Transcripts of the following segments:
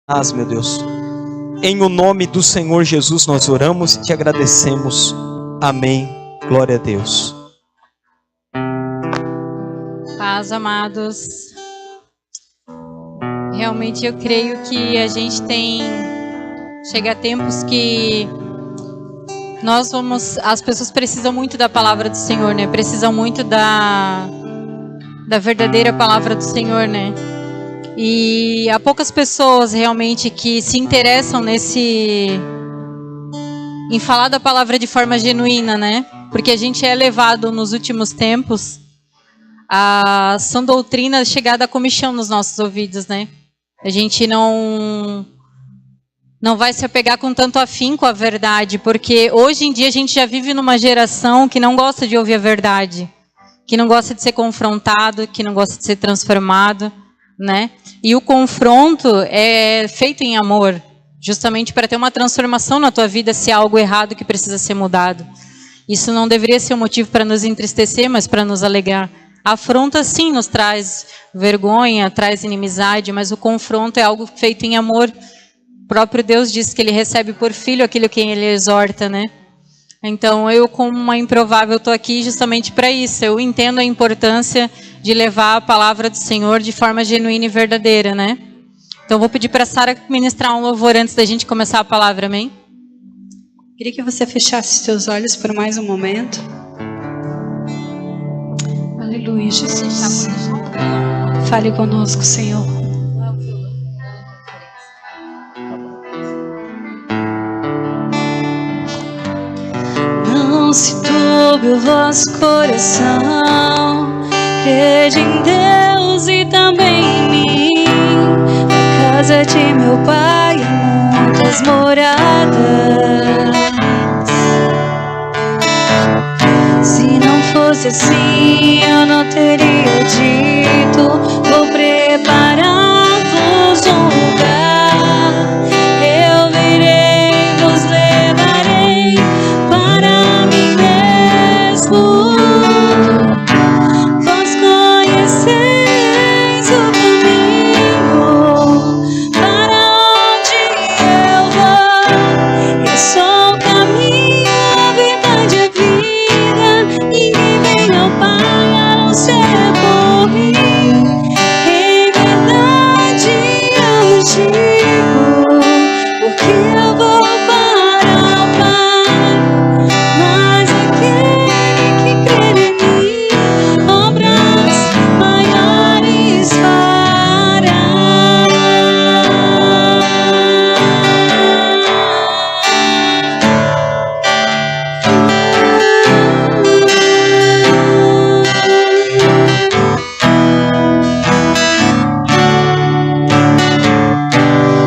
Meu Deus. Em o nome do Senhor Jesus nós oramos e te agradecemos. Amém. Glória a Deus. Paz, amados. Realmente eu creio que a gente chega a tempos que as pessoas precisam muito da palavra do Senhor, né? Precisam muito da verdadeira palavra do Senhor, né? E há poucas pessoas realmente que se interessam em falar da palavra de forma genuína, né? Porque a gente é levado nos últimos tempos a sã doutrina chegada a comichão nos nossos ouvidos, né? A gente não vai se apegar com tanto afinco à verdade, porque hoje em dia a gente já vive numa geração que não gosta de ouvir a verdade, que não gosta de ser confrontado, que não gosta de ser transformado, né? E o confronto é feito em amor, justamente para ter uma transformação na tua vida se há algo errado que precisa ser mudado. Isso não deveria ser um motivo para nos entristecer, mas para nos alegrar. A afronta sim nos traz vergonha, traz inimizade, mas o confronto é algo feito em amor. O próprio Deus diz que Ele recebe por filho aquilo que Ele exorta, né? Então eu, como uma improvável, estou aqui justamente para isso. Eu entendo a importância de levar a palavra do Senhor de forma genuína e verdadeira, né? Então vou pedir para a Sara ministrar um louvor antes da gente começar a palavra, amém? Queria que você fechasse seus olhos por mais um momento. Aleluia, Jesus. Fale conosco, Senhor. Não se turbe o vosso coração, crede em Deus e também em mim. Na casa de meu Pai há muitas moradas. Se não fosse assim, eu não teria dito: vou preparar-vos um lugar. Eu virei, vos levarei para mim mesmo. Vós conheceis o caminho para onde eu vou. Eu sou o caminho, a verdade e a vida. Ninguém vem ao Pai a não ser por mim. Em verdade eu digo, porque eu vou para o Pai. Mas aquele que crer em mim, obras maiores fará.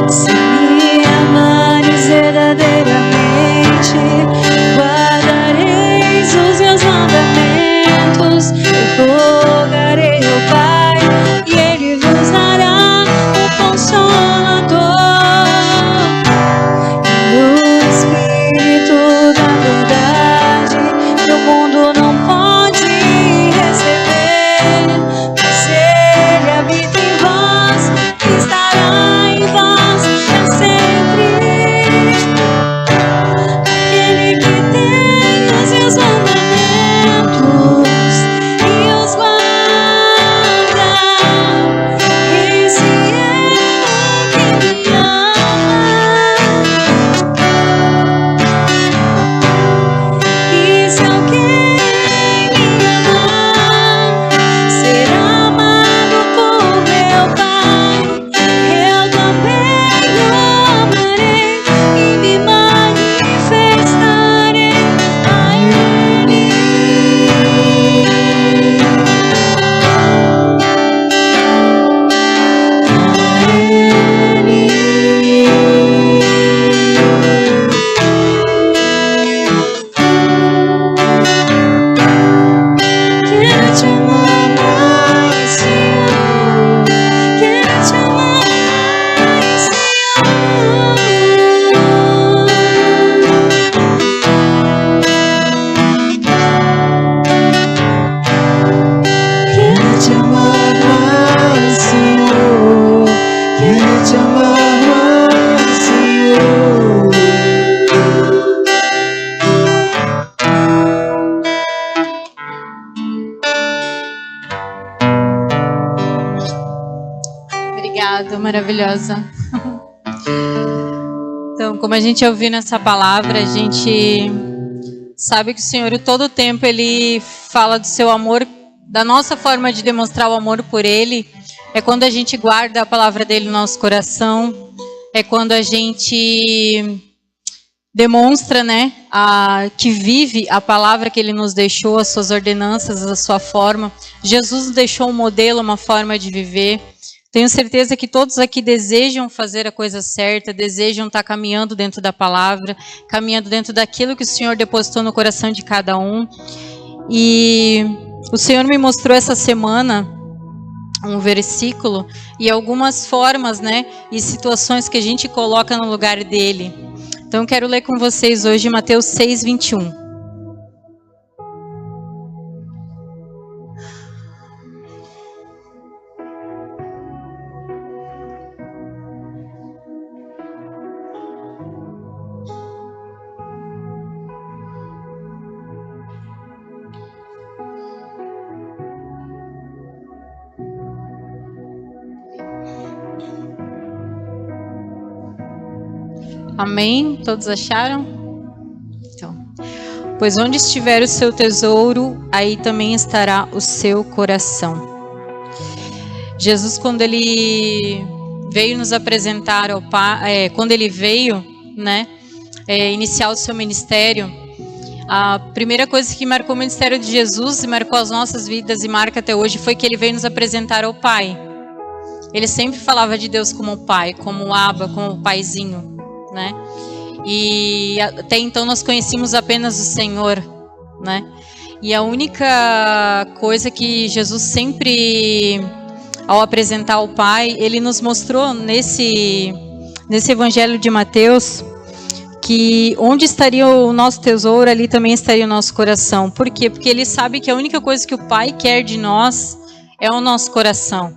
Se me amarem, maravilhosa. Então, como a gente ouviu nessa palavra, a gente sabe que o Senhor, todo o tempo, Ele fala do seu amor, da nossa forma de demonstrar o amor por Ele. É quando a gente guarda a palavra dEle no nosso coração. É quando a gente demonstra, né, que vive a palavra que Ele nos deixou, as suas ordenanças, a sua forma. Jesus nos deixou um modelo, uma forma de viver. Tenho certeza que todos aqui desejam fazer a coisa certa, desejam estar caminhando dentro da palavra, caminhando dentro daquilo que o Senhor depositou no coração de cada um. E o Senhor me mostrou essa semana um versículo e algumas formas, né, e situações que a gente coloca no lugar dele. Então, eu quero ler com vocês hoje Mateus 6, 21. Amém? Todos acharam? Então, pois onde estiver o seu tesouro, aí também estará o seu coração. Jesus, quando Ele veio nos apresentar ao Pai, quando Ele veio, né, iniciar o seu ministério, a primeira coisa que marcou o ministério de Jesus e marcou as nossas vidas e marca até hoje foi que Ele veio nos apresentar ao Pai. Ele sempre falava de Deus como o Pai, como o Abba, como o Paizinho, né? E até então nós conhecíamos apenas o Senhor, né? E a única coisa que Jesus sempre, ao apresentar o Pai, Ele nos mostrou nesse Evangelho de Mateus, que onde estaria o nosso tesouro, ali também estaria o nosso coração. Por quê? Porque Ele sabe que a única coisa que o Pai quer de nós é o nosso coração.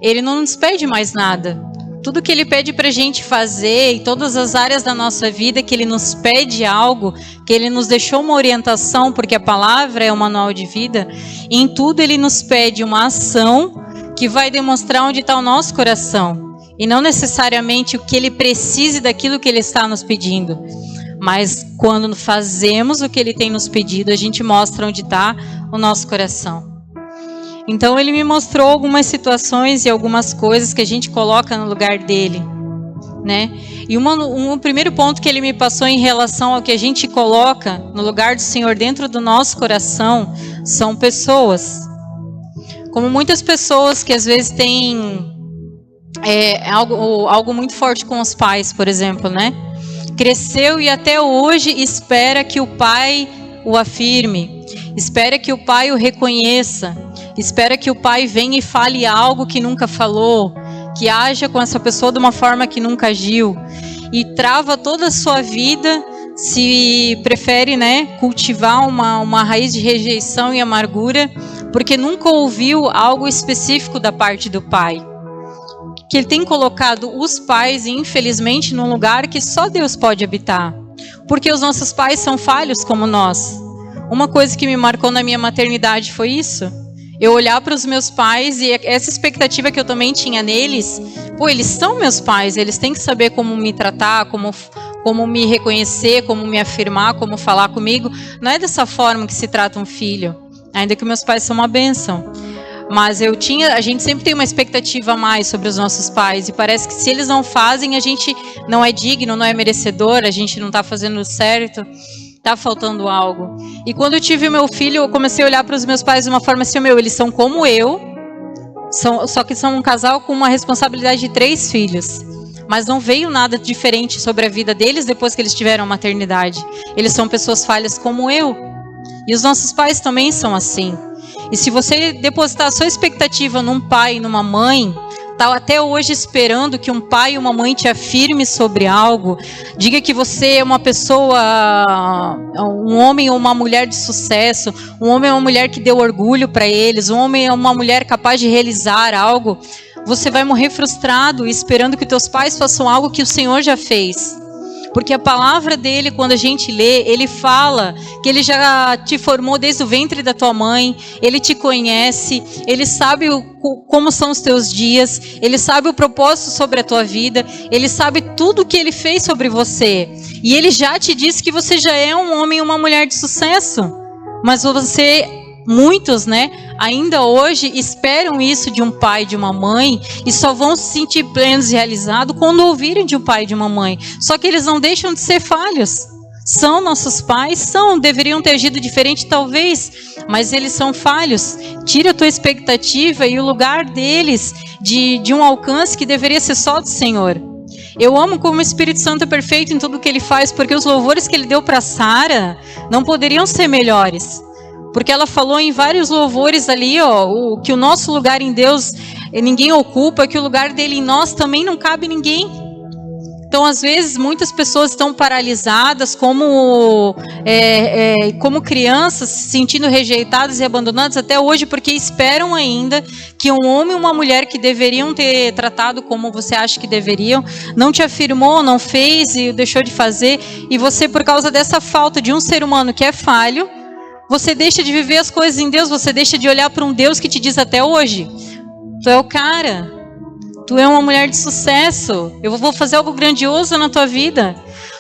Ele não nos pede mais nada. Tudo que Ele pede para a gente fazer, em todas as áreas da nossa vida, que Ele nos pede algo, que Ele nos deixou uma orientação, porque a palavra é o manual de vida, e em tudo Ele nos pede uma ação que vai demonstrar onde está o nosso coração. E não necessariamente o que Ele precise daquilo que Ele está nos pedindo. Mas quando fazemos o que Ele tem nos pedido, a gente mostra onde está o nosso coração. Então Ele me mostrou algumas situações e algumas coisas que a gente coloca no lugar dele, né? E um primeiro ponto que Ele me passou em relação ao que a gente coloca no lugar do Senhor dentro do nosso coração são pessoas. Como muitas pessoas que às vezes têm algo muito forte com os pais, por exemplo, né? Cresceu e até hoje espera que o pai o afirme, espera que o pai o reconheça, espera que o pai venha e fale algo que nunca falou, que haja com essa pessoa de uma forma que nunca agiu, e trava toda a sua vida, se prefere, né, cultivar uma raiz de rejeição e amargura, porque nunca ouviu algo específico da parte do pai. Que Ele tem colocado os pais, infelizmente, num lugar que só Deus pode habitar, porque os nossos pais são falhos como nós. Uma coisa que me marcou na minha maternidade foi isso. Eu olhar para os meus pais e essa expectativa que eu também tinha neles, eles são meus pais, eles têm que saber como me tratar, como me reconhecer, como me afirmar, como falar comigo. Não é dessa forma que se trata um filho, ainda que meus pais são uma bênção. Mas a gente sempre tem uma expectativa a mais sobre os nossos pais, e parece que se eles não fazem, a gente não é digno, não é merecedor, a gente não está fazendo certo. Está faltando algo. E quando eu tive o meu filho, eu comecei a olhar para os meus pais de uma forma assim, eles são como eu, só que são um casal com uma responsabilidade de 3 filhos. Mas não veio nada diferente sobre a vida deles depois que eles tiveram a maternidade. Eles são pessoas falhas como eu. E os nossos pais também são assim. E se você depositar a sua expectativa num pai e numa mãe, está até hoje esperando que um pai e uma mãe te afirme sobre algo, diga que você é uma pessoa, um homem ou uma mulher de sucesso, um homem ou uma mulher que deu orgulho para eles, um homem ou uma mulher capaz de realizar algo, você vai morrer frustrado esperando que teus pais façam algo que o Senhor já fez. Porque a palavra dele, quando a gente lê, ele fala que ele já te formou desde o ventre da tua mãe, ele te conhece, ele sabe como são os teus dias, ele sabe o propósito sobre a tua vida, ele sabe tudo o que ele fez sobre você. E ele já te disse que você já é um homem e uma mulher de sucesso. Mas muitos, né, ainda hoje esperam isso de um pai e de uma mãe e só vão se sentir plenos e realizados quando ouvirem de um pai e de uma mãe. Só que eles não deixam de ser falhos. São nossos pais, deveriam ter agido diferente talvez, mas eles são falhos. Tira a tua expectativa e o lugar deles de um alcance que deveria ser só do Senhor. Eu amo como o Espírito Santo é perfeito em tudo que ele faz, porque os louvores que ele deu para Sara não poderiam ser melhores. Porque ela falou em vários louvores ali, que o nosso lugar em Deus ninguém ocupa, que o lugar dele em nós também não cabe ninguém. Então, às vezes, muitas pessoas estão paralisadas como crianças, se sentindo rejeitadas e abandonadas até hoje, porque esperam ainda que um homem e uma mulher que deveriam ter tratado como você acha que deveriam, não te afirmou, não fez e deixou de fazer, e você, por causa dessa falta de um ser humano que é falho, você deixa de viver as coisas em Deus, você deixa de olhar para um Deus que te diz até hoje: tu é o cara, tu é uma mulher de sucesso, eu vou fazer algo grandioso na tua vida.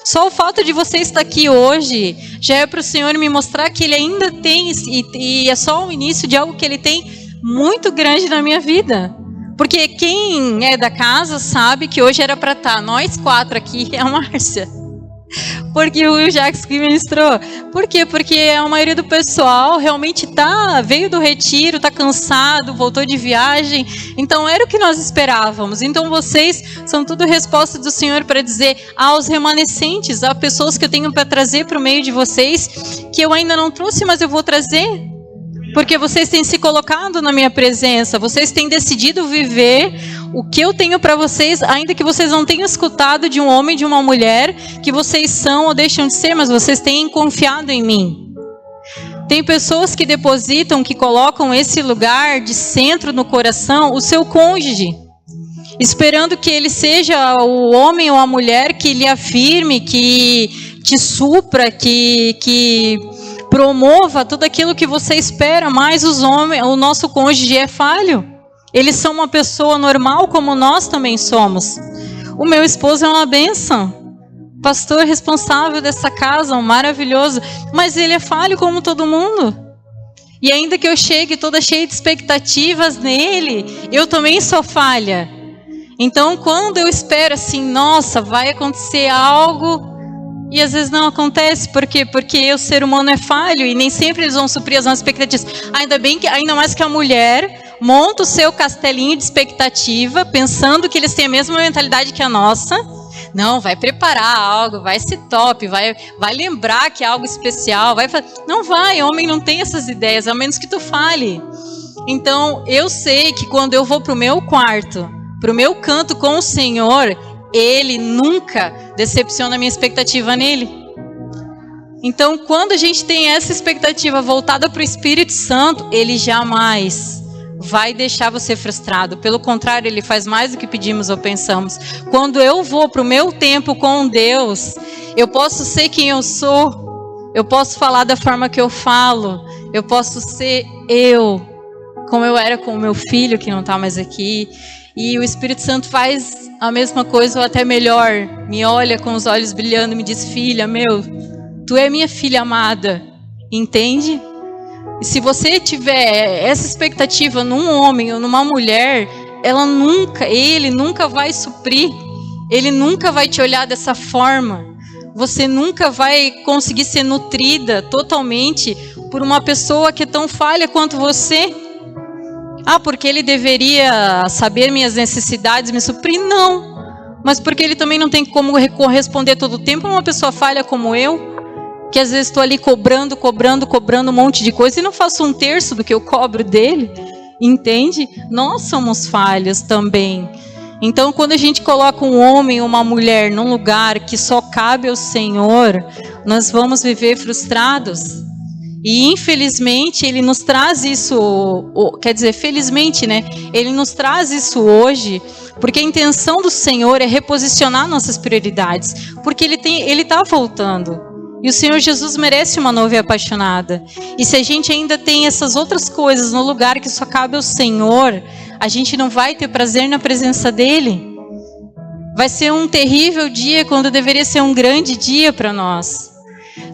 Só o fato de você estar aqui hoje já é para o Senhor me mostrar que Ele ainda tem, e é só o início de algo que Ele tem muito grande na minha vida. Porque quem é da casa sabe que hoje era para estar nós 4 aqui, a Márcia. Porque o Will Jacques que ministrou. Por quê? Porque a maioria do pessoal realmente veio do retiro, está cansado, voltou de viagem. Então era o que nós esperávamos. Então vocês são tudo resposta do Senhor para dizer aos remanescentes, a pessoas que eu tenho para trazer para o meio de vocês, que eu ainda não trouxe, mas eu vou trazer. Porque vocês têm se colocado na minha presença, vocês têm decidido viver o que eu tenho para vocês, ainda que vocês não tenham escutado de um homem e de uma mulher que vocês são ou deixam de ser, mas vocês têm confiado em mim. Tem pessoas que depositam, que colocam esse lugar de centro no coração, o seu cônjuge, esperando que ele seja o homem ou a mulher que lhe afirme, que te supra, que promova tudo aquilo que você espera, mas o nosso cônjuge é falho. Eles são uma pessoa normal como nós também somos. O meu esposo é uma bênção, pastor responsável dessa casa, um maravilhoso, mas ele é falho como todo mundo. E ainda que eu chegue toda cheia de expectativas nele, eu também sou falha. Então quando eu espero assim, nossa, vai acontecer algo, e às vezes não acontece, por quê? Porque o ser humano é falho e nem sempre eles vão suprir as nossas expectativas. Ainda mais que a mulher monta o seu castelinho de expectativa, pensando que eles têm a mesma mentalidade que a nossa. Não, vai preparar algo, vai ser top, vai lembrar que é algo especial. Não vai, homem não tem essas ideias, a menos que tu fale. Então, eu sei que quando eu vou para o meu quarto, para o meu canto com o Senhor, Ele nunca decepciona a minha expectativa nele. Então, quando a gente tem essa expectativa voltada para o Espírito Santo, Ele jamais vai deixar você frustrado. Pelo contrário, Ele faz mais do que pedimos ou pensamos. Quando eu vou para o meu tempo com Deus, eu posso ser quem eu sou, eu posso falar da forma que eu falo, eu posso ser eu, como eu era com o meu filho que não está mais aqui. E o Espírito Santo faz a mesma coisa ou até melhor. Me olha com os olhos brilhando e me diz: filha, tu é minha filha amada. Entende? E se você tiver essa expectativa num homem ou numa mulher, ele nunca vai suprir. Ele nunca vai te olhar dessa forma. Você nunca vai conseguir ser nutrida totalmente por uma pessoa que é tão falha quanto você. Porque ele deveria saber minhas necessidades, me suprir? Não. Mas porque ele também não tem como corresponder todo o tempo a uma pessoa falha como eu, que às vezes estou ali cobrando um monte de coisa e não faço 1/3 do que eu cobro dele. Entende? Nós somos falhos também. Então, quando a gente coloca um homem ou uma mulher num lugar que só cabe ao Senhor, nós vamos viver frustrados. E infelizmente Ele nos traz isso, quer dizer, felizmente, né? Ele nos traz isso hoje, porque a intenção do Senhor é reposicionar nossas prioridades, porque Ele está voltando. E o Senhor Jesus merece uma noiva apaixonada. E se a gente ainda tem essas outras coisas no lugar que só cabe ao Senhor, a gente não vai ter prazer na presença dEle. Vai ser um terrível dia quando deveria ser um grande dia para nós.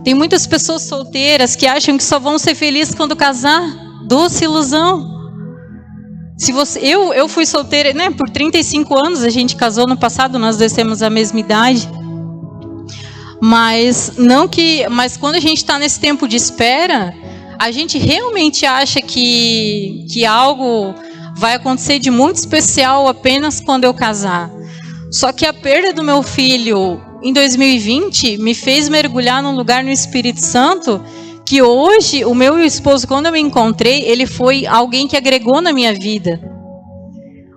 Tem muitas pessoas solteiras que acham que só vão ser felizes quando casar. Doce ilusão. Eu fui solteira, né, por 35 anos, a gente casou no passado, nós dois temos a mesma idade. Mas quando a gente está nesse tempo de espera, a gente realmente acha que algo vai acontecer de muito especial apenas quando eu casar. Só que a perda do meu filho em 2020 me fez mergulhar num lugar no Espírito Santo que hoje, o meu esposo, quando eu me encontrei, ele foi alguém que agregou na minha vida.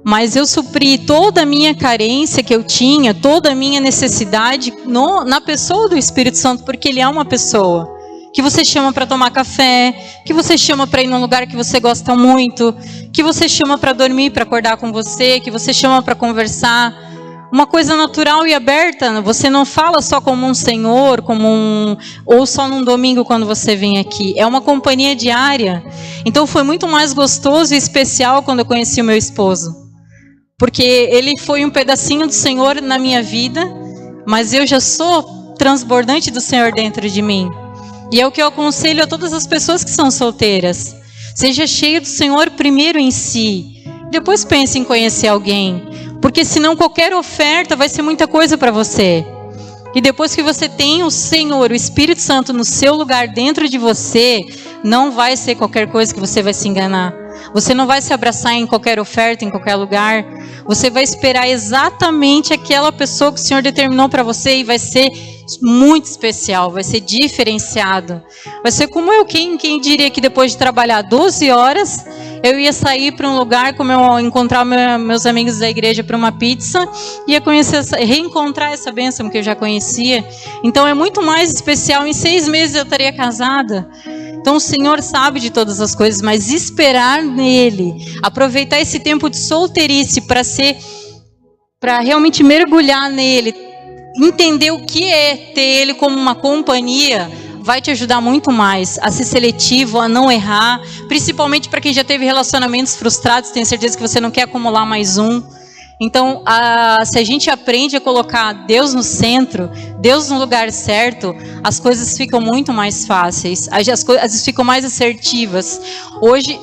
Mas eu supri toda a minha carência que eu tinha, toda a minha necessidade na pessoa do Espírito Santo, porque ele é uma pessoa que você chama para tomar café, que você chama para ir num lugar que você gosta muito, que você chama para dormir, para acordar com você, que você chama para conversar. Uma coisa natural e aberta, você não fala só como um senhor, ou só num domingo quando você vem aqui. É uma companhia diária. Então foi muito mais gostoso e especial quando eu conheci o meu esposo. Porque ele foi um pedacinho do Senhor na minha vida, mas eu já sou transbordante do Senhor dentro de mim. E é o que eu aconselho a todas as pessoas que são solteiras. Seja cheio do Senhor primeiro em si. Depois pense em conhecer alguém. Porque senão qualquer oferta vai ser muita coisa para você. E depois que você tem o Senhor, o Espírito Santo no seu lugar dentro de você, não vai ser qualquer coisa que você vai se enganar. Você não vai se abraçar em qualquer oferta, em qualquer lugar. Você vai esperar exatamente aquela pessoa que o Senhor determinou para você e vai ser muito especial, vai ser diferenciado. Vai ser como eu, quem diria que depois de trabalhar 12 horas, eu ia sair para um lugar, encontrar meus amigos da igreja para uma pizza, ia reencontrar essa bênção que eu já conhecia. Então é muito mais especial. Em 6 meses eu estaria casada. Então o Senhor sabe de todas as coisas, mas esperar nele, aproveitar esse tempo de solteirice para realmente mergulhar nele, entender o que é ter ele como uma companhia, vai te ajudar muito mais a ser seletivo, a não errar, principalmente para quem já teve relacionamentos frustrados, tenho certeza que você não quer acumular mais um. Então, se a gente aprende a colocar Deus no centro, Deus no lugar certo, as coisas ficam muito mais fáceis, as coisas ficam mais assertivas. Hoje,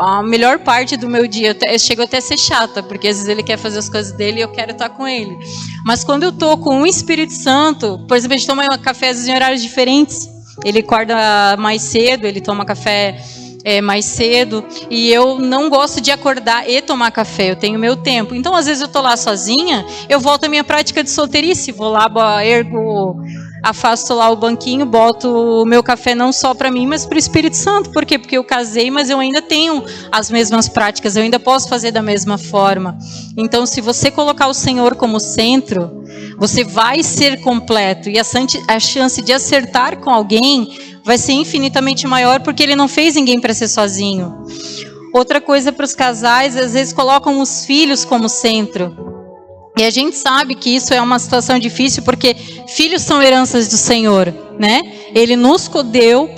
a melhor parte do meu dia, eu chego até a ser chata, porque às vezes ele quer fazer as coisas dele e eu quero estar com ele. Mas quando eu estou com o Espírito Santo, por exemplo, a gente toma café em horários diferentes. Ele acorda mais cedo, ele toma café mais cedo, e eu não gosto de acordar e tomar café, eu tenho meu tempo. Então, às vezes eu tô lá sozinha, eu volto à minha prática de solteirice, vou lá, afasto lá o banquinho, boto o meu café não só para mim, mas para o Espírito Santo. Por quê? Porque eu casei, mas eu ainda tenho as mesmas práticas, eu ainda posso fazer da mesma forma. Então, se você colocar o Senhor como centro, você vai ser completo, e a chance de acertar com alguém vai ser infinitamente maior, porque ele não fez ninguém para ser sozinho. Outra coisa para os casais, às vezes colocam os filhos como centro. E a gente sabe que isso é uma situação difícil, porque filhos são heranças do Senhor, né? Ele nos deu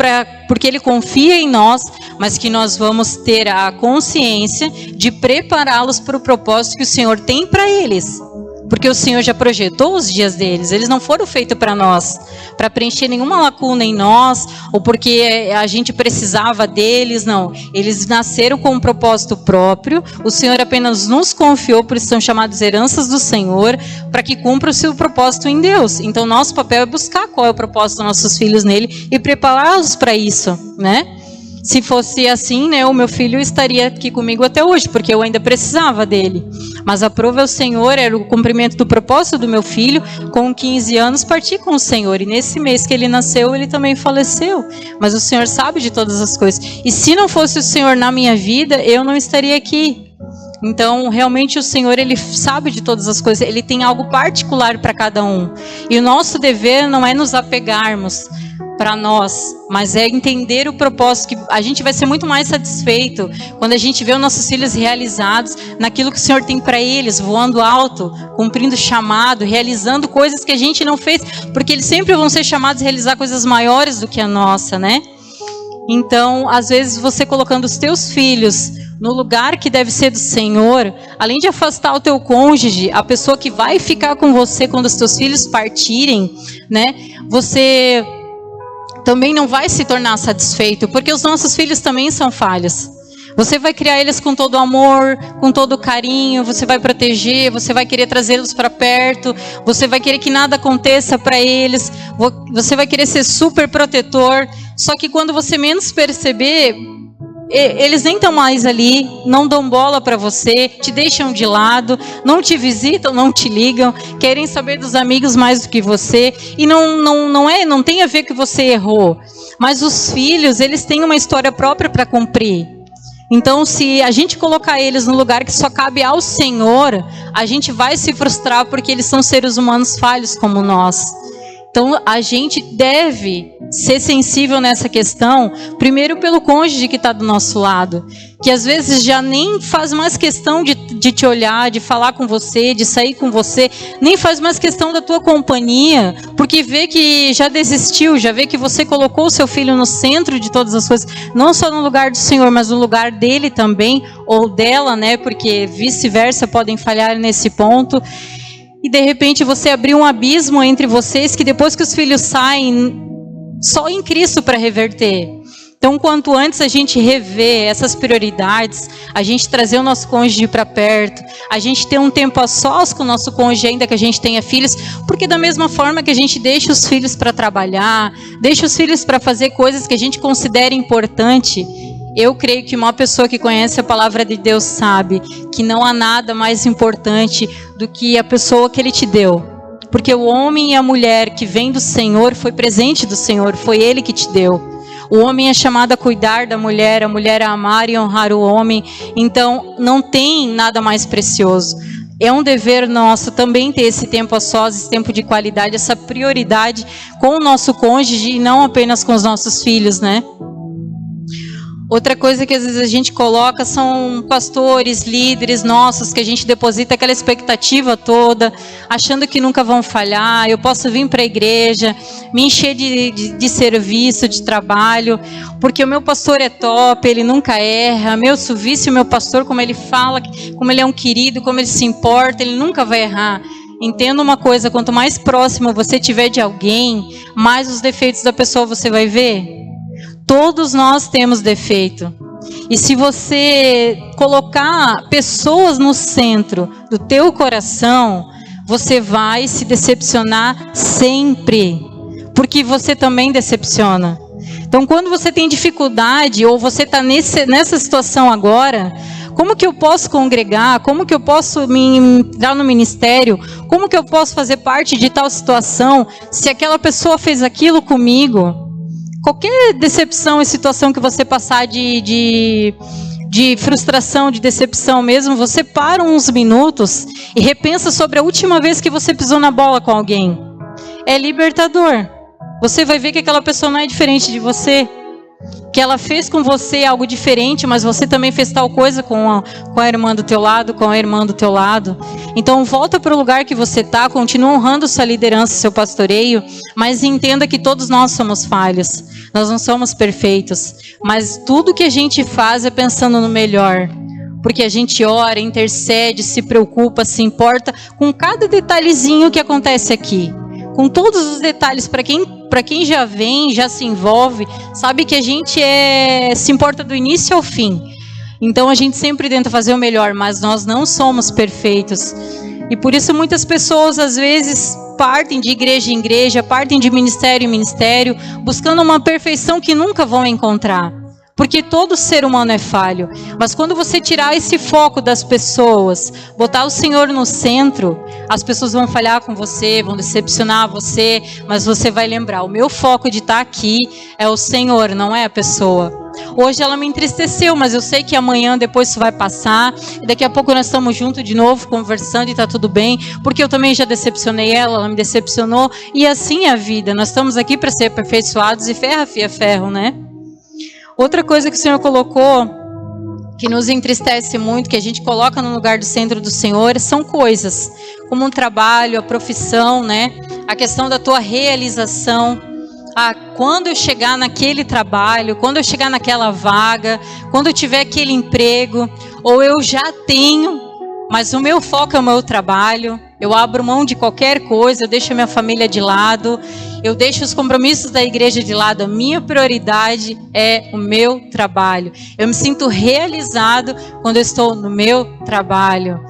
porque Ele confia em nós, mas que nós vamos ter a consciência de prepará-los para o propósito que o Senhor tem para eles. Porque o Senhor já projetou os dias deles, eles não foram feitos para nós, para preencher nenhuma lacuna em nós, ou porque a gente precisava deles, não. Eles nasceram com um propósito próprio, o Senhor apenas nos confiou, por isso são chamados heranças do Senhor, para que cumpra o seu propósito em Deus. Então nosso papel é buscar qual é o propósito dos nossos filhos nele e prepará-los para isso, né? Se fosse assim, né, o meu filho estaria aqui comigo até hoje, porque eu ainda precisava dele. Mas a prova é o Senhor, era o cumprimento do propósito do meu filho. Com 15 anos, parti com o Senhor. E nesse mês que ele nasceu, ele também faleceu. Mas o Senhor sabe de todas as coisas. E se não fosse o Senhor na minha vida, eu não estaria aqui. Então, realmente, o Senhor, Ele sabe de todas as coisas. Ele tem algo particular para cada um. E o nosso dever não é nos apegarmos. para nós, mas é entender o propósito, que a gente vai ser muito mais satisfeito quando a gente vê os nossos filhos realizados naquilo que o Senhor tem para eles, voando alto, cumprindo chamado, realizando coisas que a gente não fez, porque eles sempre vão ser chamados a realizar coisas maiores do que a nossa, né? Então, às vezes você colocando os teus filhos no lugar que deve ser do Senhor, além de afastar o teu cônjuge, a pessoa que vai ficar com você quando os teus filhos partirem, né? Você também não vai se tornar satisfeito, porque os nossos filhos também são falhos. Você vai criar eles com todo amor, com todo carinho, você vai proteger, você vai querer trazê-los para perto, você vai querer que nada aconteça para eles, você vai querer ser super protetor, só que quando você menos perceber, eles nem estão mais ali, não dão bola para você, te deixam de lado, não te visitam, não te ligam, querem saber dos amigos mais do que você, e não tem a ver que você errou, mas os filhos, eles têm uma história própria para cumprir. Então, se a gente colocar eles no lugar que só cabe ao Senhor, a gente vai se frustrar, porque eles são seres humanos falhos como nós. Então, a gente deve ser sensível nessa questão, primeiro pelo cônjuge que está do nosso lado, que às vezes já nem faz mais questão de te olhar, de falar com você, de sair com você, nem faz mais questão da tua companhia, porque vê que já desistiu, já vê que você colocou o seu filho no centro de todas as coisas, não só no lugar do Senhor, mas no lugar dele também, ou dela, né? Porque vice-versa podem falhar nesse ponto. E de repente você abriu um abismo entre vocês, que depois que os filhos saem, só em Cristo para reverter. Então, quanto antes a gente rever essas prioridades, a gente trazer o nosso cônjuge para perto, a gente ter um tempo a sós com o nosso cônjuge, ainda que a gente tenha filhos, porque da mesma forma que a gente deixa os filhos para trabalhar, deixa os filhos para fazer coisas que a gente considera importante, eu creio que uma pessoa que conhece a palavra de Deus sabe que não há nada mais importante do que a pessoa que Ele te deu. Porque o homem e a mulher que vem do Senhor foi presente do Senhor, foi Ele que te deu. O homem é chamado a cuidar da mulher, a mulher a amar e honrar o homem. Então, não tem nada mais precioso. É um dever nosso também ter esse tempo a sós, esse tempo de qualidade, essa prioridade com o nosso cônjuge e não apenas com os nossos filhos, né? Outra coisa que às vezes a gente coloca são pastores, líderes nossos, que a gente deposita aquela expectativa toda, achando que nunca vão falhar. Eu posso vir para a igreja, me encher de serviço, de trabalho, porque o meu pastor é top, ele nunca erra. Meu vice, o meu pastor, como ele fala, como ele é um querido, como ele se importa, ele nunca vai errar. Entenda uma coisa, quanto mais próximo você tiver de alguém, mais os defeitos da pessoa você vai ver. Todos nós temos defeito. E se você colocar pessoas no centro do teu coração, você vai se decepcionar sempre. Porque você também decepciona. Então, quando você tem dificuldade, ou você está nessa situação agora, como que eu posso congregar? Como que eu posso me entrar no ministério? Como que eu posso fazer parte de tal situação se aquela pessoa fez aquilo comigo? Qualquer decepção e situação que você passar de frustração, de decepção mesmo, você para uns minutos e repensa sobre a última vez que você pisou na bola com alguém. É libertador. Você vai ver que aquela pessoa não é diferente de você. Que ela fez com você algo diferente, mas você também fez tal coisa com a irmã do teu lado, com a irmã do teu lado. Então volta para o lugar que você está, continua honrando sua liderança, seu pastoreio, mas entenda que todos nós somos falhos. Nós não somos perfeitos, mas tudo que a gente faz é pensando no melhor. Porque a gente ora, intercede, se preocupa, se importa com cada detalhezinho que acontece aqui. Com todos os detalhes, para quem já vem, já se envolve, sabe que a gente se importa do início ao fim. Então a gente sempre tenta fazer o melhor, mas nós não somos perfeitos. E por isso muitas pessoas às vezes partem de igreja em igreja, partem de ministério em ministério, buscando uma perfeição que nunca vão encontrar. Porque todo ser humano é falho. Mas quando você tirar esse foco das pessoas, botar o Senhor no centro, as pessoas vão falhar com você, vão decepcionar você, mas você vai lembrar, o meu foco de estar aqui é o Senhor, não é a pessoa. Hoje ela me entristeceu, mas eu sei que amanhã depois isso vai passar. E daqui a pouco nós estamos juntos de novo, conversando e está tudo bem. Porque eu também já decepcionei ela, ela me decepcionou. E assim é a vida. Nós estamos aqui para ser aperfeiçoados e ferro afia ferro, né? Outra coisa que o Senhor colocou, que nos entristece muito, que a gente coloca no lugar do centro do Senhor, são coisas como um trabalho, a profissão, né? A questão da tua realização. Quando eu chegar naquele trabalho, quando eu chegar naquela vaga, quando eu tiver aquele emprego, ou eu já tenho, mas o meu foco é o meu trabalho, eu abro mão de qualquer coisa, eu deixo a minha família de lado, eu deixo os compromissos da igreja de lado, a minha prioridade é o meu trabalho. Eu me sinto realizado quando eu estou no meu trabalho.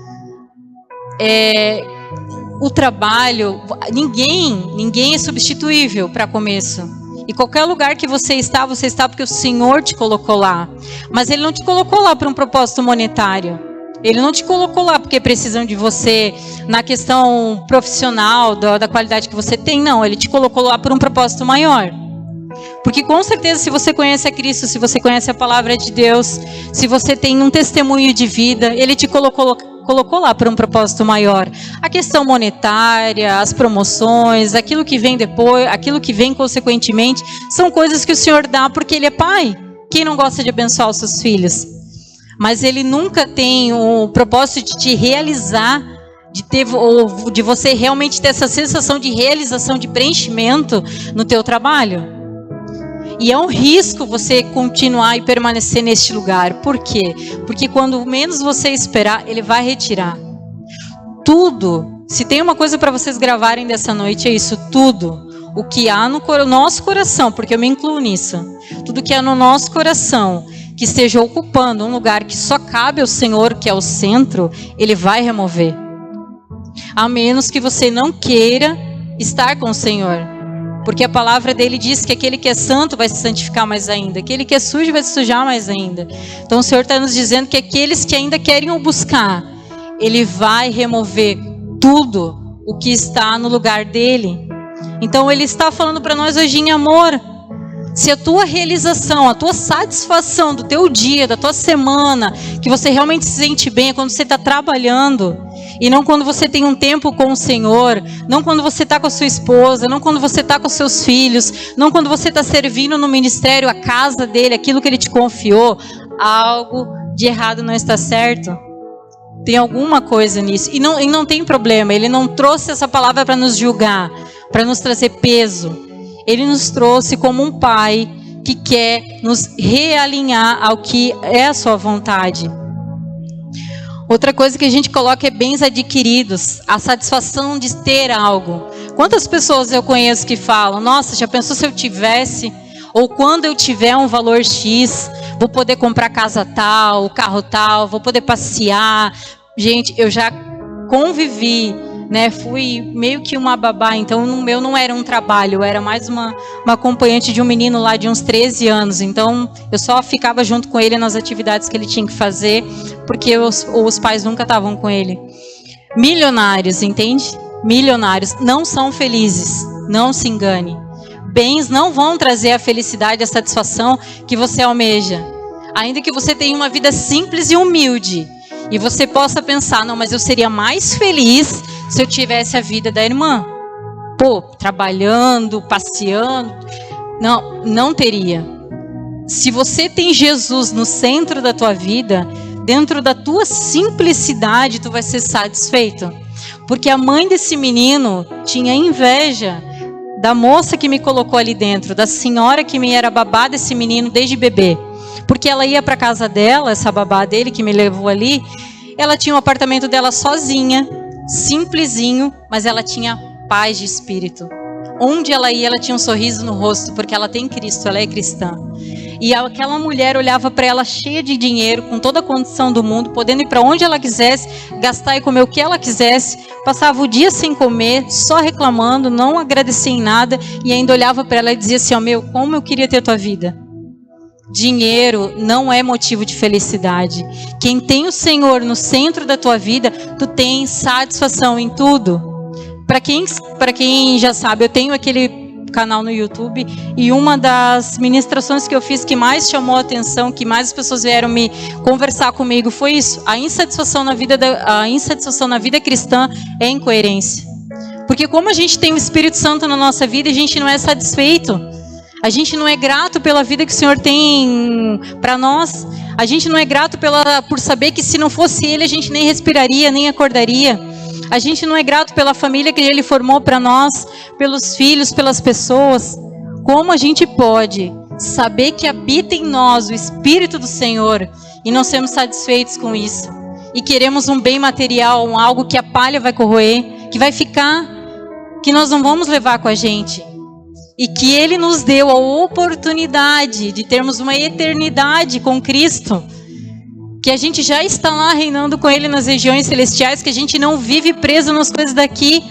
O trabalho, ninguém é substituível para começo. E qualquer lugar que você está porque o Senhor te colocou lá. Mas Ele não te colocou lá para um propósito monetário. Ele não te colocou lá porque precisam de você na questão profissional, da qualidade que você tem. Não, Ele te colocou lá por um propósito maior. Porque com certeza, se você conhece a Cristo, se você conhece a palavra de Deus, se você tem um testemunho de vida, Ele te colocou lá para um propósito maior. A questão monetária, as promoções, aquilo que vem depois, aquilo que vem consequentemente, são coisas que o Senhor dá porque Ele é Pai. Quem não gosta de abençoar os seus filhos? Mas Ele nunca tem o propósito de te realizar, de você realmente ter essa sensação de realização, de preenchimento no teu trabalho. E é um risco você continuar e permanecer neste lugar. Por quê? Porque quando menos você esperar, Ele vai retirar. Tudo, se tem uma coisa para vocês gravarem dessa noite, é isso, tudo. O que há no nosso coração, porque eu me incluo nisso. Tudo que há no nosso coração, que esteja ocupando um lugar que só cabe ao Senhor, que é o centro, Ele vai remover. A menos que você não queira estar com o Senhor. Porque a palavra dele diz que aquele que é santo vai se santificar mais ainda. Aquele que é sujo vai se sujar mais ainda. Então o Senhor está nos dizendo que aqueles que ainda querem o buscar, Ele vai remover tudo o que está no lugar dele. Então Ele está falando para nós hoje em amor. Se a tua realização, a tua satisfação do teu dia, da tua semana, que você realmente se sente bem é quando você está trabalhando, e não quando você tem um tempo com o Senhor, não quando você está com a sua esposa, não quando você está com os seus filhos, não quando você está servindo no ministério, a casa dele, aquilo que ele te confiou, algo de errado não está certo. Tem alguma coisa nisso. E não tem problema, ele não trouxe essa palavra para nos julgar, para nos trazer peso. Ele nos trouxe como um pai que quer nos realinhar ao que é a sua vontade. Outra coisa que a gente coloca é bens adquiridos, a satisfação de ter algo. Quantas pessoas eu conheço que falam, nossa, já pensou se eu tivesse, ou quando eu tiver um valor X, vou poder comprar casa tal, carro tal, vou poder passear. Gente, eu já convivi, né? Fui meio que uma babá, então o meu não era um trabalho, eu era mais uma acompanhante de um menino lá de uns 13 anos, então eu só ficava junto com ele nas atividades que ele tinha que fazer, porque os pais nunca estavam com ele. Milionários, entende? Milionários não são felizes, não se engane. Bens não vão trazer a felicidade e a satisfação que você almeja, ainda que você tenha uma vida simples e humilde, e você possa pensar, não, mas eu seria mais feliz se eu tivesse a vida da irmã. Pô, trabalhando, passeando. Não teria. Se você tem Jesus no centro da tua vida, dentro da tua simplicidade, tu vai ser satisfeito. Porque a mãe desse menino tinha inveja da moça que me colocou ali dentro, da senhora que me era babá desse menino desde bebê. Porque ela ia para casa dela, essa babá dele que me levou ali, ela tinha um apartamento dela sozinha, simplesinho, mas ela tinha paz de espírito. Onde ela ia, ela tinha um sorriso no rosto, porque ela tem Cristo, ela é cristã. E aquela mulher olhava para ela cheia de dinheiro, com toda a condição do mundo, podendo ir para onde ela quisesse, gastar e comer o que ela quisesse, passava o dia sem comer, só reclamando, não agradecia em nada, e ainda olhava para ela e dizia assim, como eu queria ter a tua vida. Dinheiro não é motivo de felicidade. Quem tem o Senhor no centro da tua vida, tu tem satisfação em tudo. Para quem já sabe, eu tenho canal no YouTube, e uma das ministrações que eu fiz que mais chamou a atenção, que mais as pessoas vieram me conversar comigo, foi isso: a insatisfação na vida cristã é incoerência. Porque como a gente tem o Espírito Santo na nossa vida e a gente não é satisfeito, a gente não é grato pela vida que o Senhor tem para nós, a gente não é grato por saber que se não fosse Ele a gente nem respiraria, nem acordaria. A gente não é grato pela família que Ele formou para nós, pelos filhos, pelas pessoas. Como a gente pode saber que habita em nós o Espírito do Senhor e não sermos satisfeitos com isso? E queremos um bem material, algo que a palha vai corroer, que vai ficar, que nós não vamos levar com a gente. E que Ele nos deu a oportunidade de termos uma eternidade com Cristo, que a gente já está lá reinando com Ele nas regiões celestiais, que a gente não vive preso nas coisas daqui.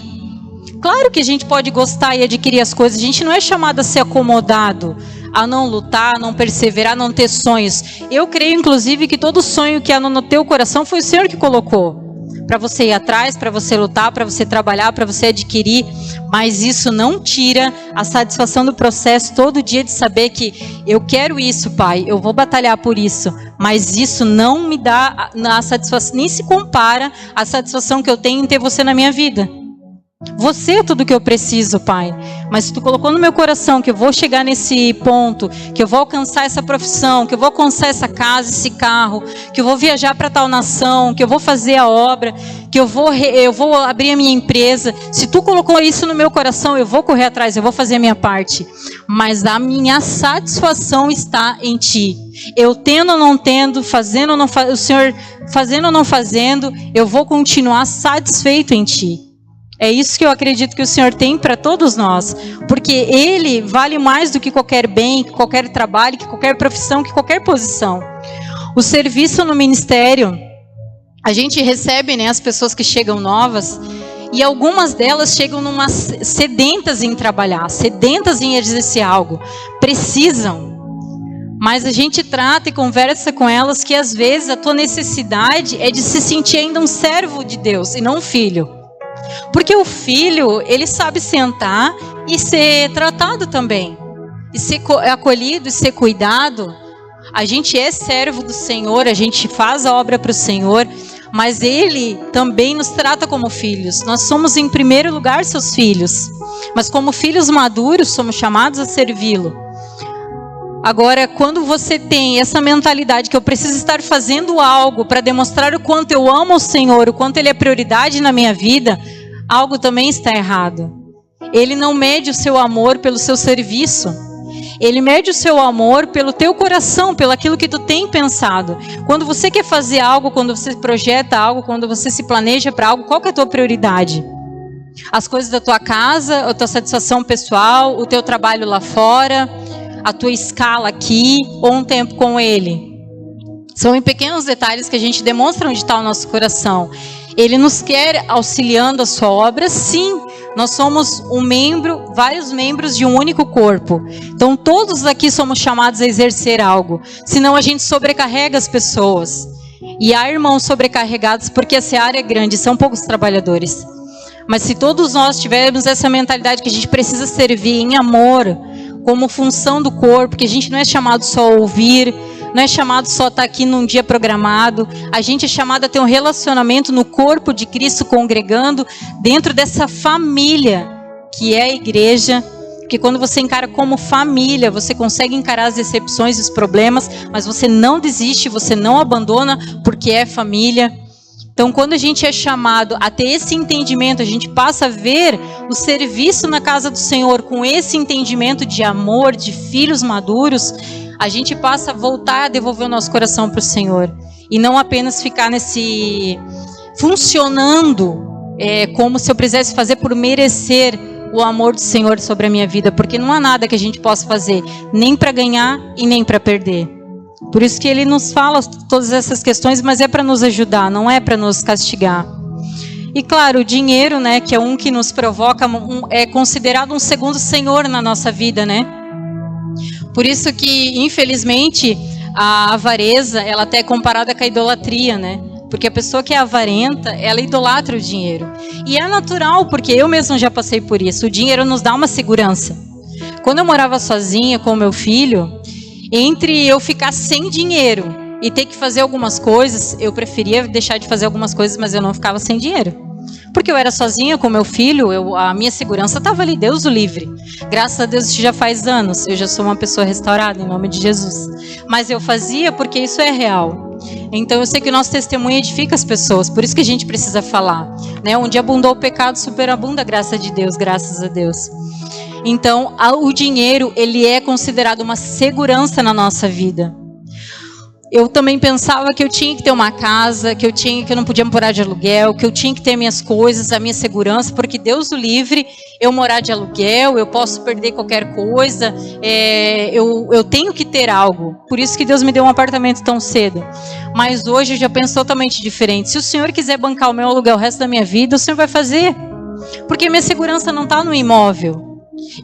Claro que a gente pode gostar e adquirir as coisas, a gente não é chamado a ser acomodado, a não lutar, a não perseverar, a não ter sonhos. Eu creio, inclusive, que todo sonho que há no teu coração foi o Senhor que colocou. Para você ir atrás, para você lutar, para você trabalhar, para você adquirir. Mas isso não tira a satisfação do processo todo dia de saber que eu quero isso, Pai, eu vou batalhar por isso. Mas isso não me dá a satisfação, nem se compara à satisfação que eu tenho em ter você na minha vida. Você é tudo que eu preciso, Pai. Mas se tu colocou no meu coração que eu vou chegar nesse ponto, que eu vou alcançar essa profissão, que eu vou alcançar essa casa, esse carro, que eu vou viajar para tal nação, que eu vou fazer a obra, que eu vou abrir a minha empresa. Se tu colocou isso no meu coração, eu vou correr atrás, eu vou fazer a minha parte. Mas a minha satisfação está em Ti. Eu tendo ou não tendo, fazendo ou não fazendo, o Senhor fazendo ou não fazendo, eu vou continuar satisfeito em Ti. É isso que eu acredito que o Senhor tem para todos nós. Porque Ele vale mais do que qualquer bem, que qualquer trabalho, que qualquer profissão, que qualquer posição. O serviço no ministério, a gente recebe, né, as pessoas que chegam novas, e algumas delas chegam sedentas em trabalhar, sedentas em exercer algo, precisam. Mas a gente trata e conversa com elas que às vezes a tua necessidade é de se sentir ainda um servo de Deus e não um filho. Porque o filho, ele sabe sentar e ser tratado também. E ser acolhido e ser cuidado. A gente é servo do Senhor, a gente faz a obra para o Senhor, mas Ele também nos trata como filhos. Nós somos em primeiro lugar seus filhos. Mas como filhos maduros, somos chamados a servi-lo. Agora, quando você tem essa mentalidade que eu preciso estar fazendo algo para demonstrar o quanto eu amo o Senhor, o quanto Ele é prioridade na minha vida, algo também está errado. Ele não mede o seu amor pelo seu serviço. Ele mede o seu amor pelo teu coração, pelo aquilo que tu tem pensado. Quando você quer fazer algo, quando você projeta algo, quando você se planeja para algo, qual que é a tua prioridade? As coisas da tua casa, a tua satisfação pessoal, o teu trabalho lá fora, a tua escala aqui, ou um tempo com Ele? São em pequenos detalhes que a gente demonstra onde está o nosso coração. Ele nos quer auxiliando a sua obra, sim. Nós somos vários membros de um único corpo. Então todos aqui somos chamados a exercer algo. Senão a gente sobrecarrega as pessoas. E há irmãos sobrecarregados porque a seara é grande, são poucos trabalhadores. Mas se todos nós tivermos essa mentalidade que a gente precisa servir em amor, como função do corpo, que a gente não é chamado só a ouvir, não é chamado só a estar aqui num dia programado, a gente é chamado a ter um relacionamento no corpo de Cristo, congregando dentro dessa família que é a igreja, porque quando você encara como família, você consegue encarar as decepções e os problemas, mas você não desiste, você não abandona, porque é família. Então, quando a gente é chamado a ter esse entendimento, a gente passa a ver o serviço na casa do Senhor com esse entendimento de amor, de filhos maduros, a gente passa a voltar a devolver o nosso coração para o Senhor. E não apenas ficar funcionando como se eu precisasse fazer por merecer o amor do Senhor sobre a minha vida. Porque não há nada que a gente possa fazer, nem para ganhar e nem para perder. Por isso que Ele nos fala todas essas questões, mas é para nos ajudar, não é para nos castigar. E claro, o dinheiro, né, que é um que nos provoca, é considerado um segundo senhor na nossa vida, né? Por isso que, infelizmente, a avareza, ela até é comparada com a idolatria, né? Porque a pessoa que é avarenta, ela idolatra o dinheiro. E é natural, porque eu mesmo já passei por isso. O dinheiro nos dá uma segurança. Quando eu morava sozinha com o meu filho, entre eu ficar sem dinheiro e ter que fazer algumas coisas, eu preferia deixar de fazer algumas coisas, mas eu não ficava sem dinheiro. Porque eu era sozinha com meu filho, a minha segurança estava ali, Deus o livre. Graças a Deus isso já faz anos, eu já sou uma pessoa restaurada em nome de Jesus. Mas eu fazia porque isso é real. Então eu sei que o nosso testemunho edifica as pessoas, por isso que a gente precisa falar, né? Onde abundou o pecado, superabunda a graça de Deus, graças a Deus. Então o dinheiro, ele é considerado uma segurança na nossa vida. Eu também pensava que eu tinha que ter uma casa, que eu não podia morar de aluguel, que eu tinha que ter minhas coisas, a minha segurança, porque Deus o livre, eu morar de aluguel, eu posso perder qualquer coisa, eu tenho que ter algo. Por isso que Deus me deu um apartamento tão cedo. Mas hoje eu já penso totalmente diferente. Se o Senhor quiser bancar o meu aluguel o resto da minha vida, o Senhor vai fazer. Porque minha segurança não está no imóvel.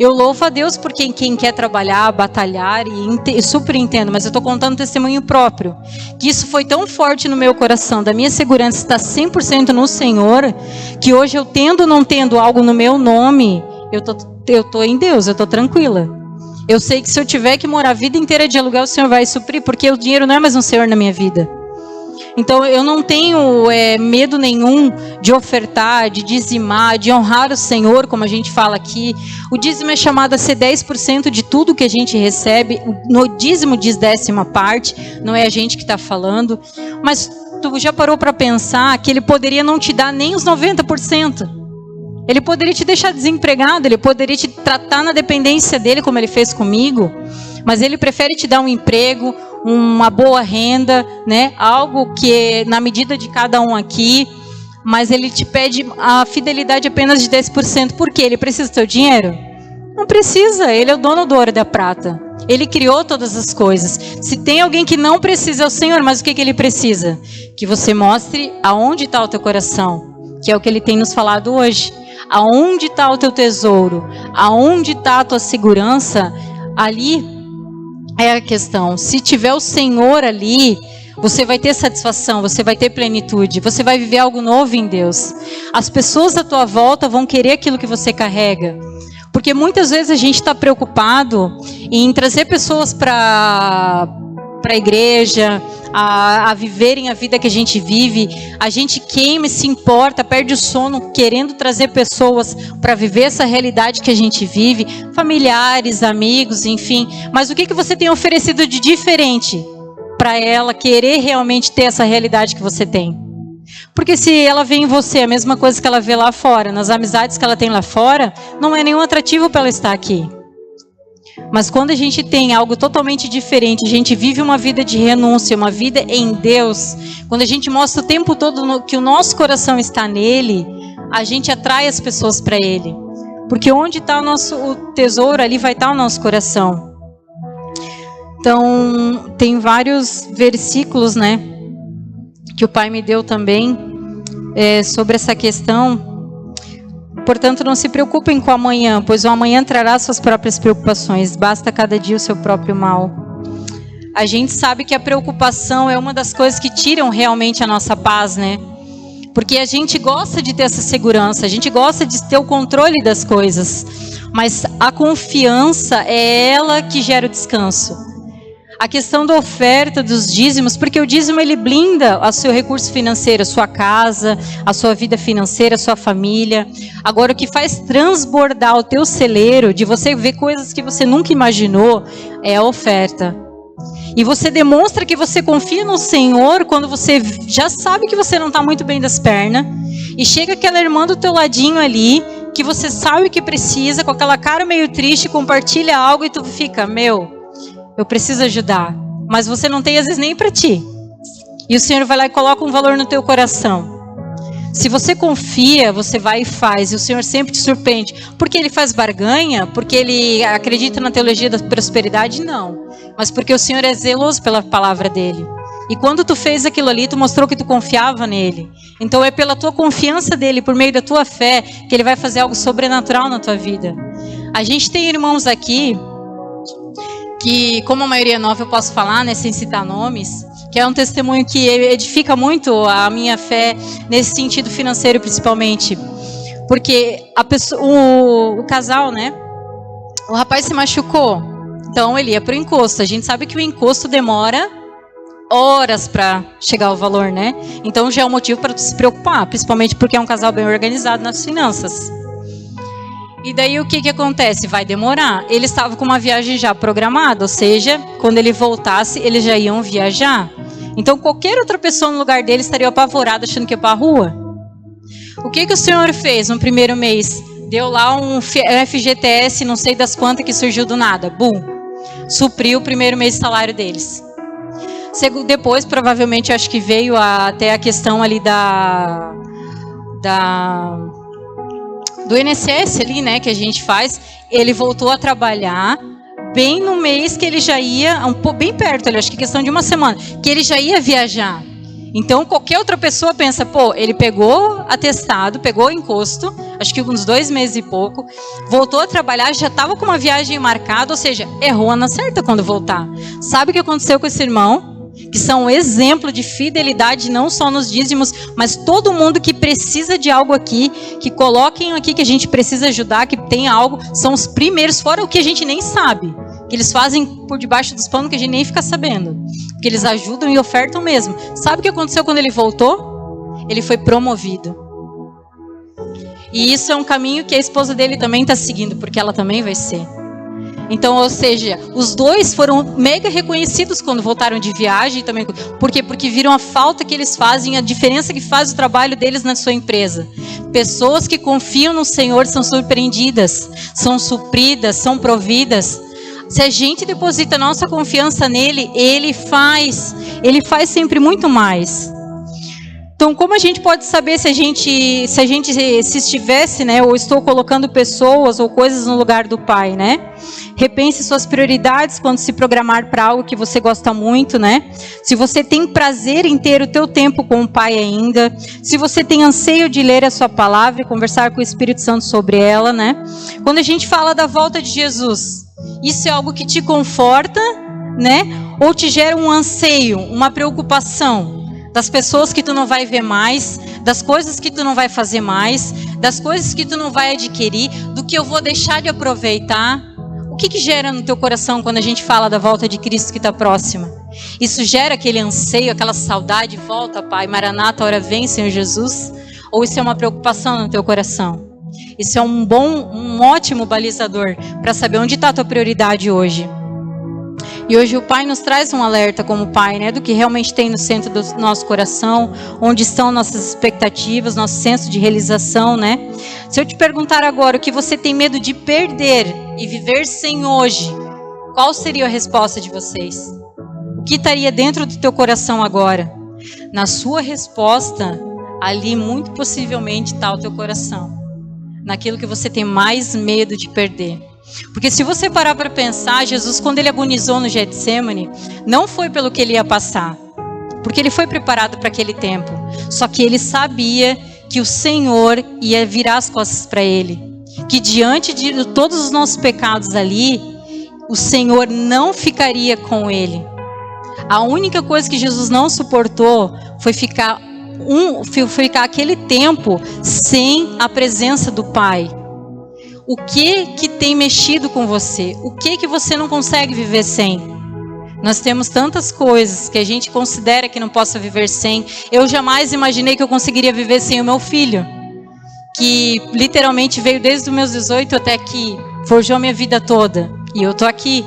Eu louvo a Deus por quem quer trabalhar, batalhar e super entendo, mas eu estou contando testemunho próprio, que isso foi tão forte no meu coração, da minha segurança está 100% no Senhor, que hoje eu tendo ou não tendo algo no meu nome, eu tô em Deus, eu estou tranquila. Eu sei que se eu tiver que morar a vida inteira de aluguel, o Senhor vai suprir, porque o dinheiro não é mais um Senhor na minha vida. Então eu não tenho medo nenhum de ofertar, de dizimar, de honrar o Senhor, como a gente fala aqui. O dízimo é chamado a ser 10% de tudo que a gente recebe. No dízimo diz 10%, não é a gente que está falando. Mas tu já parou para pensar que ele poderia não te dar nem os 90%? Ele poderia te deixar desempregado, ele poderia te tratar na dependência dele, como ele fez comigo. Mas ele prefere te dar um emprego, uma boa renda, né? Algo que na medida de cada um aqui, mas ele te pede a fidelidade apenas de 10%. Por quê? Ele precisa do teu dinheiro? Não precisa, ele é o dono do ouro e da prata. Ele criou todas as coisas. Se tem alguém que não precisa, é o Senhor, mas o que ele precisa? Que você mostre aonde está o teu coração, que é o que ele tem nos falado hoje. Aonde está o teu tesouro? Aonde está a tua segurança? Ali é a questão. Se tiver o Senhor ali, você vai ter satisfação, você vai ter plenitude, você vai viver algo novo em Deus. As pessoas à tua volta vão querer aquilo que você carrega. Porque muitas vezes a gente está preocupado em trazer pessoas para a igreja, a viverem a vida que a gente vive. A gente queima e se importa, perde o sono querendo trazer pessoas para viver essa realidade que a gente vive, familiares, amigos, enfim. Mas o que você tem oferecido de diferente para ela querer realmente ter essa realidade que você tem? Porque se ela vê em você a mesma coisa que ela vê lá fora, nas amizades que ela tem lá fora, não é nenhum atrativo para ela estar aqui. Mas quando a gente tem algo totalmente diferente, a gente vive uma vida de renúncia, uma vida em Deus, quando a gente mostra o tempo todo que o nosso coração está nele, a gente atrai as pessoas para ele. Porque onde está o tesouro, ali vai estar o nosso coração. Então, tem vários versículos, né, que o Pai me deu também, sobre essa questão. Portanto, não se preocupem com o amanhã, pois o amanhã trará suas próprias preocupações. Basta cada dia o seu próprio mal. A gente sabe que a preocupação é uma das coisas que tiram realmente a nossa paz, né? Porque a gente gosta de ter essa segurança, a gente gosta de ter o controle das coisas. Mas a confiança é ela que gera o descanso. A questão da oferta, dos dízimos, porque o dízimo ele blinda o seu recurso financeiro, a sua casa, a sua vida financeira, a sua família. Agora, o que faz transbordar o teu celeiro, de você ver coisas que você nunca imaginou, é a oferta. E você demonstra que você confia no Senhor quando você já sabe que você não está muito bem das pernas, e chega aquela irmã do teu ladinho ali, que você sabe que precisa, com aquela cara meio triste, compartilha algo e tu fica, eu preciso ajudar, mas você não tem às vezes nem para ti. E o Senhor vai lá e coloca um valor no teu coração. Se você confia, você vai e faz. E o Senhor sempre te surpreende. Porque Ele faz barganha? Porque Ele acredita na teologia da prosperidade? Não. Mas porque o Senhor é zeloso pela palavra dEle. E quando tu fez aquilo ali, tu mostrou que tu confiava nele. Então é pela tua confiança dEle, por meio da tua fé, que Ele vai fazer algo sobrenatural na tua vida. A gente tem irmãos aqui que, como a maioria é nova, eu posso falar, né, sem citar nomes, que é um testemunho que edifica muito a minha fé nesse sentido financeiro, principalmente. Porque o casal, né, O rapaz se machucou, então ele ia para o encosto. A gente sabe que o encosto demora horas para chegar ao valor, né? Então já é um motivo para se preocupar, principalmente porque é um casal bem organizado nas finanças. E daí o que acontece? Vai demorar. Ele estava com uma viagem já programada, ou seja, quando ele voltasse, eles já iam viajar. Então qualquer outra pessoa no lugar dele estaria apavorada achando que ia para a rua. O que o Senhor fez no primeiro mês? Deu lá um FGTS, não sei das quantas, que surgiu do nada. Bum! Supriu o primeiro mês de salário deles. Depois, provavelmente, acho que veio até a questão ali do INSS ali, né, que a gente faz. Ele voltou a trabalhar bem no mês que ele já ia, bem perto ali, acho que questão de uma semana, que ele já ia viajar. Então, qualquer outra pessoa pensa, pô, ele pegou atestado, pegou encosto, acho que uns 2 meses e pouco, voltou a trabalhar, já estava com uma viagem marcada, ou seja, errou na certa quando voltar. Sabe o que aconteceu com esse irmão? Que são um exemplo de fidelidade, não só nos dízimos, mas todo mundo que precisa de algo aqui, que coloquem aqui que a gente precisa ajudar, que tem algo, são os primeiros, fora o que a gente nem sabe, que eles fazem por debaixo dos panos que a gente nem fica sabendo, que eles ajudam e ofertam mesmo. Sabe o que aconteceu quando ele voltou? Ele foi promovido. E isso é um caminho que a esposa dele também está seguindo, porque ela também vai ser. Então, ou seja, os dois foram mega reconhecidos quando voltaram de viagem também. Por quê? Porque viram a falta que eles fazem, a diferença que faz o trabalho deles na sua empresa. Pessoas que confiam no Senhor são surpreendidas, são supridas, são providas. Se a gente deposita nossa confiança nele, ele faz sempre muito mais. Então, como a gente pode saber se estivesse, né, ou estou colocando pessoas ou coisas no lugar do Pai, né? Repense suas prioridades quando se programar para algo que você gosta muito, né? Se você tem prazer em ter o teu tempo com o Pai ainda, se você tem anseio de ler a sua palavra e conversar com o Espírito Santo sobre ela, né? Quando a gente fala da volta de Jesus, isso é algo que te conforta, né? Ou te gera um anseio, uma preocupação? Das pessoas que tu não vai ver mais, das coisas que tu não vai fazer mais, das coisas que tu não vai adquirir, do que eu vou deixar de aproveitar. O que gera no teu coração quando a gente fala da volta de Cristo que está próxima? Isso gera aquele anseio, aquela saudade, volta, Pai, Maranata, hora vem, Senhor Jesus? Ou isso é uma preocupação no teu coração? Isso é um ótimo balizador para saber onde está a tua prioridade hoje. E hoje o Pai nos traz um alerta como Pai, né, do que realmente tem no centro do nosso coração, onde estão nossas expectativas, nosso senso de realização, né? Se eu te perguntar agora o que você tem medo de perder e viver sem hoje, qual seria a resposta de vocês? O que estaria dentro do teu coração agora? Na sua resposta, ali muito possivelmente está o teu coração, naquilo que você tem mais medo de perder. Porque se você parar para pensar, Jesus, quando ele agonizou no Getsemane, não foi pelo que ele ia passar, porque ele foi preparado para aquele tempo. Só que ele sabia que o Senhor ia virar as costas para ele, que diante de todos os nossos pecados ali, o Senhor não ficaria com ele. A única coisa que Jesus não suportou foi ficar aquele tempo sem a presença do Pai. O que tem mexido com você? O que você não consegue viver sem? Nós temos tantas coisas que a gente considera que não possa viver sem. Eu jamais imaginei que eu conseguiria viver sem o meu filho, que literalmente veio desde os meus 18 até aqui, forjou minha vida toda. E eu tô aqui.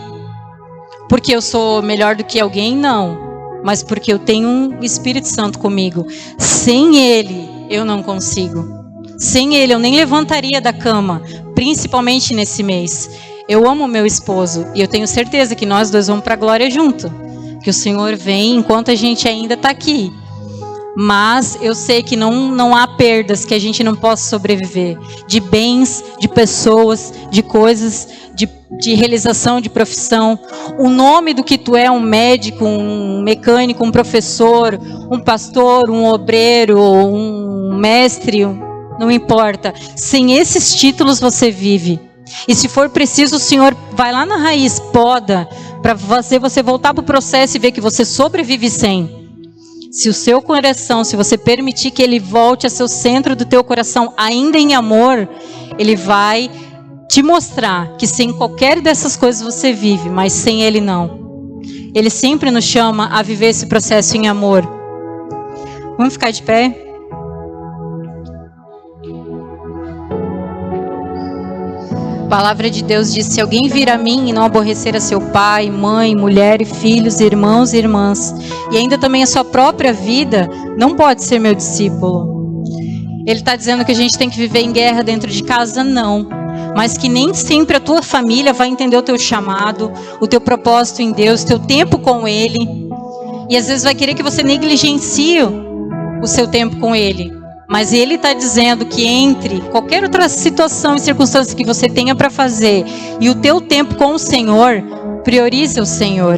Porque eu sou melhor do que alguém? Não. Mas porque eu tenho um Espírito Santo comigo. Sem ele, eu não consigo. Sem ele, eu nem levantaria da cama, principalmente nesse mês. Eu amo meu esposo e eu tenho certeza que nós dois vamos para a glória junto. Que o Senhor vem enquanto a gente ainda está aqui. Mas eu sei que não há perdas que a gente não possa sobreviver. De bens, de pessoas, de coisas, de realização, de profissão. O nome do que tu é, um médico, um mecânico, um professor, um pastor, um obreiro, um mestre, não importa. Sem esses títulos você vive. E se for preciso, o Senhor vai lá na raiz, poda, para fazer você voltar para o processo e ver que você sobrevive sem. Se o seu coração, se você permitir que ele volte a ser o centro do teu coração, ainda em amor, ele vai te mostrar que sem qualquer dessas coisas você vive, mas sem Ele não. Ele sempre nos chama a viver esse processo em amor. Vamos ficar de pé? A palavra de Deus diz: se alguém vir a mim e não aborrecer a seu pai, mãe, mulher, filhos, irmãos e irmãs, e ainda também a sua própria vida, não pode ser meu discípulo. Ele está dizendo que a gente tem que viver em guerra dentro de casa? Não. Mas que nem sempre a tua família vai entender o teu chamado, o teu propósito em Deus, o teu tempo com Ele. E às vezes vai querer que você negligencie o seu tempo com Ele. Mas Ele está dizendo que entre qualquer outra situação e circunstância que você tenha para fazer e o teu tempo com o Senhor, priorize o Senhor.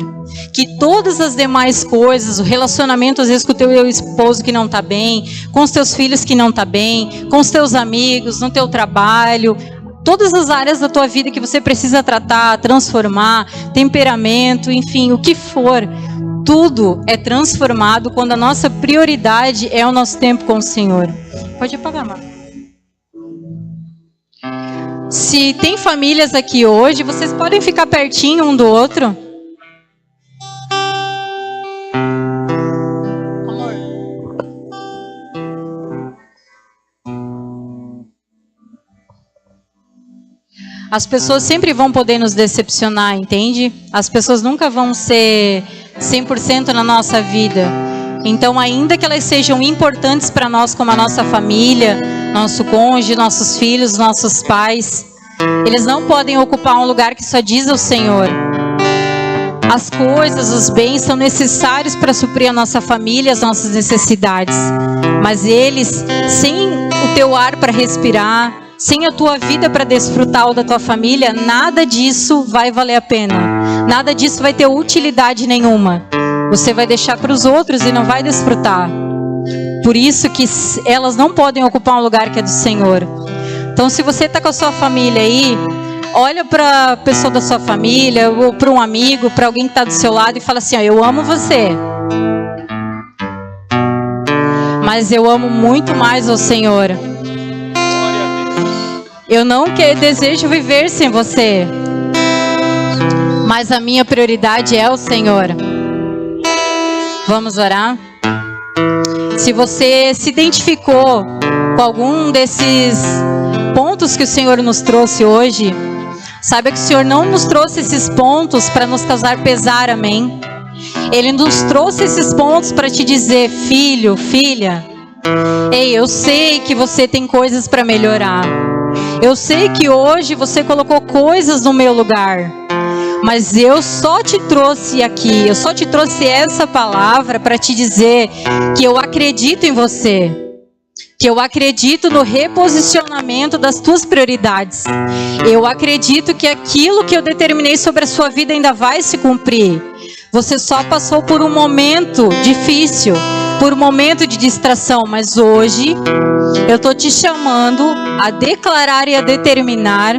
Que todas as demais coisas, o relacionamento às vezes com o teu esposo que não está bem, com os teus filhos que não está bem, com os teus amigos, no teu trabalho, todas as áreas da tua vida que você precisa tratar, transformar, temperamento, enfim, o que for. Tudo é transformado quando a nossa prioridade é o nosso tempo com o Senhor. Pode apagar, mano. Se tem famílias aqui hoje, vocês podem ficar pertinho um do outro. Amor. As pessoas sempre vão poder nos decepcionar, entende? As pessoas nunca vão ser 100% na nossa vida. Então, ainda que elas sejam importantes para nós, como a nossa família, nosso cônjuge, nossos filhos, nossos pais, eles não podem ocupar um lugar que só diz ao Senhor. As coisas, os bens são necessários para suprir a nossa família, as nossas necessidades. Mas eles, sem o teu ar para respirar, sem a tua vida para desfrutar ou da tua família, nada disso vai valer a pena. Nada disso vai ter utilidade nenhuma. Você vai deixar para os outros e não vai desfrutar. Por isso que elas não podem ocupar um lugar que é do Senhor. Então, se você está com a sua família aí, olha para a pessoa da sua família, ou para um amigo, para alguém que está do seu lado e fala assim: ó, eu amo você, mas eu amo muito mais o Senhor. Eu não desejo viver sem você, mas a minha prioridade é o Senhor. Vamos orar? Se você se identificou com algum desses pontos que o Senhor nos trouxe hoje, saiba que o Senhor não nos trouxe esses pontos para nos causar pesar, amém? Ele nos trouxe esses pontos para te dizer: filho, filha, ei, eu sei que você tem coisas para melhorar. Eu sei que hoje você colocou coisas no meu lugar, mas eu só te trouxe aqui, eu só te trouxe essa palavra para te dizer que eu acredito em você, que eu acredito no reposicionamento das tuas prioridades. Eu acredito que aquilo que eu determinei sobre a sua vida ainda vai se cumprir. Você só passou por um momento difícil, por um momento de distração, mas hoje eu estou te chamando a declarar e a determinar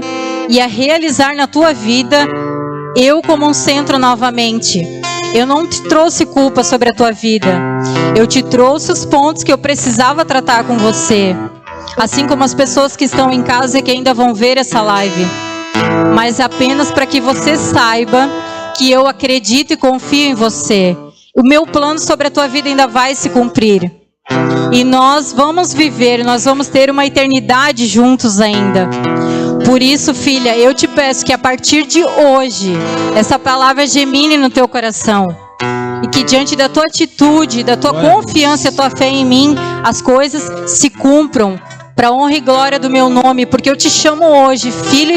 e a realizar na tua vida eu como um centro novamente. Eu não te trouxe culpa sobre a tua vida. Eu te trouxe os pontos que eu precisava tratar com você. Assim como as pessoas que estão em casa e que ainda vão ver essa live. Mas apenas para que você saiba que eu acredito e confio em você. O meu plano sobre a tua vida ainda vai se cumprir. E nós vamos viver, nós vamos ter uma eternidade juntos ainda. Por isso, filha, eu te peço que a partir de hoje, essa palavra germine no teu coração. E que diante da tua atitude, da tua confiança e da tua fé em mim, as coisas se cumpram para a honra e glória do meu nome. Porque eu te chamo hoje, filho